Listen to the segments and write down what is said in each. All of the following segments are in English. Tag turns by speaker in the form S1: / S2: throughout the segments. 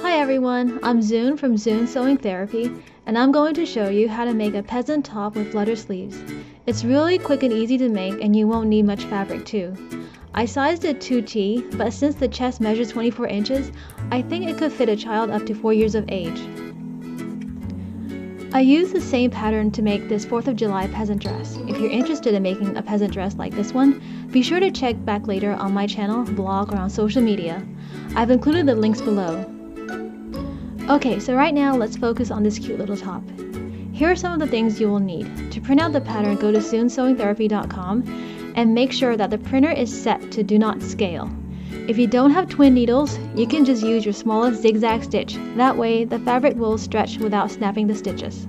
S1: Hi everyone, I'm Zune from Zune Sewing Therapy, and I'm going to show you how to make a peasant top with flutter sleeves. It's really quick and easy to make, and you won't need much fabric too. I sized it 2T, but since the chest measures 24 inches, I think it could fit a child up to 4 years of age. I used the same pattern to make this 4th of July peasant dress. If you're interested in making a peasant dress like this one, be sure to check back later on my channel, blog, or on social media. I've included the links below. Okay, so right now let's focus on this cute little top. Here are some of the things you will need. To print out the pattern, go to zunesewingtherapy.com and make sure that the printer is set to do not scale. If you don't have twin needles, you can just use your smallest zigzag stitch. That way, the fabric will stretch without snapping the stitches.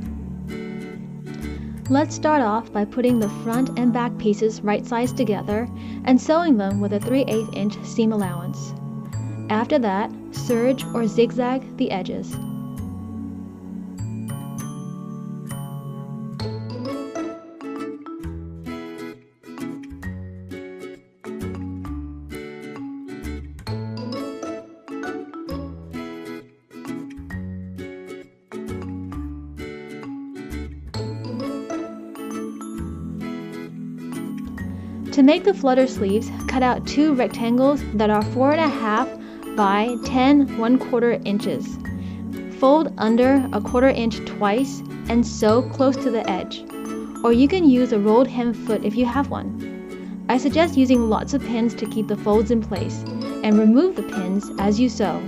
S1: Let's start off by putting the front and back pieces right sides together and sewing them with a 3/8 inch seam allowance. After that, serge or zigzag the edges. To make the flutter sleeves, cut out 2 rectangles that are 4.5 by 10 1/4 inches. Fold under 1/4 inch twice and sew close to the edge. Or you can use a rolled hem foot if you have one. I suggest using lots of pins to keep the folds in place, and remove the pins as you sew.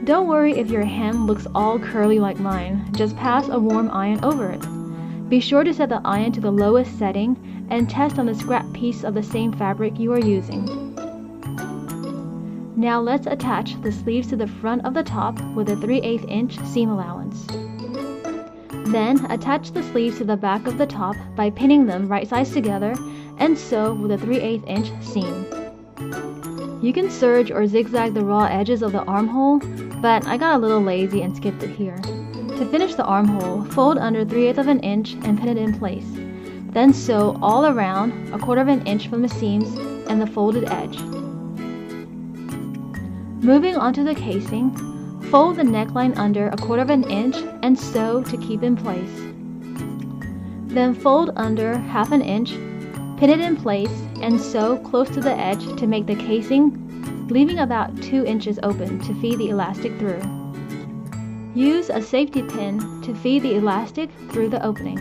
S1: Don't worry if your hem looks all curly like mine, just pass a warm iron over it. Be sure to set the iron to the lowest setting and test on the scrap piece of the same fabric you are using. Now let's attach the sleeves to the front of the top with a 3/8 inch seam allowance. Then attach the sleeves to the back of the top by pinning them right sides together and sew with a 3/8 inch seam. You can serge or zigzag the raw edges of the armhole, but I got a little lazy and skipped it here. To finish the armhole, fold under 3/8 inch and pin it in place. Then sew all around 1/4 inch from the seams and the folded edge. Moving on to the casing, fold the neckline under 1/4 inch and sew to keep in place. Then fold under 1/2 inch, pin it in place, and sew close to the edge to make the casing, leaving about 2 inches open to feed the elastic through. Use a safety pin to feed the elastic through the opening.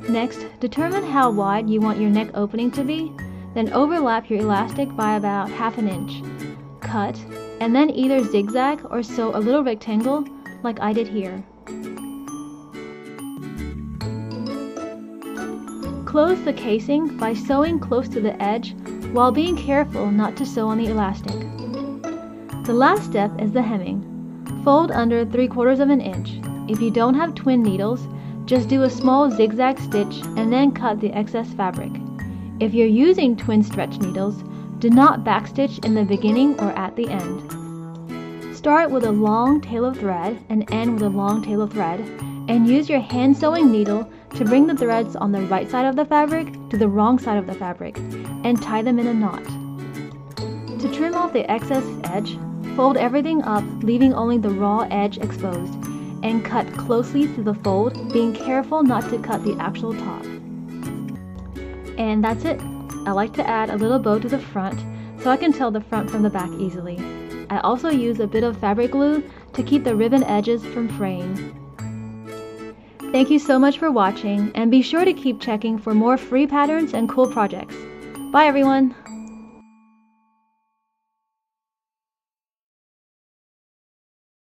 S1: Next, determine how wide you want your neck opening to be, then overlap your elastic by about 1/2 inch. Cut, and then either zigzag or sew a little rectangle like I did here. Close the casing by sewing close to the edge while being careful not to sew on the elastic. The last step is the hemming. Fold under 3/4 inch. If you don't have twin needles, just do a small zigzag stitch and then cut the excess fabric. If you're using twin stretch needles, do not backstitch in the beginning or at the end. Start with a long tail of thread and end with a long tail of thread, and use your hand sewing needle to bring the threads on the right side of the fabric to the wrong side of the fabric and tie them in a knot. To trim off the excess edge, fold everything up, leaving only the raw edge exposed, and cut closely to the fold, being careful not to cut the actual top. And that's it. I like to add a little bow to the front so I can tell the front from the back easily. I also use a bit of fabric glue to keep the ribbon edges from fraying. Thank you so much for watching, and be sure to keep checking for more free patterns and cool projects. Bye everyone!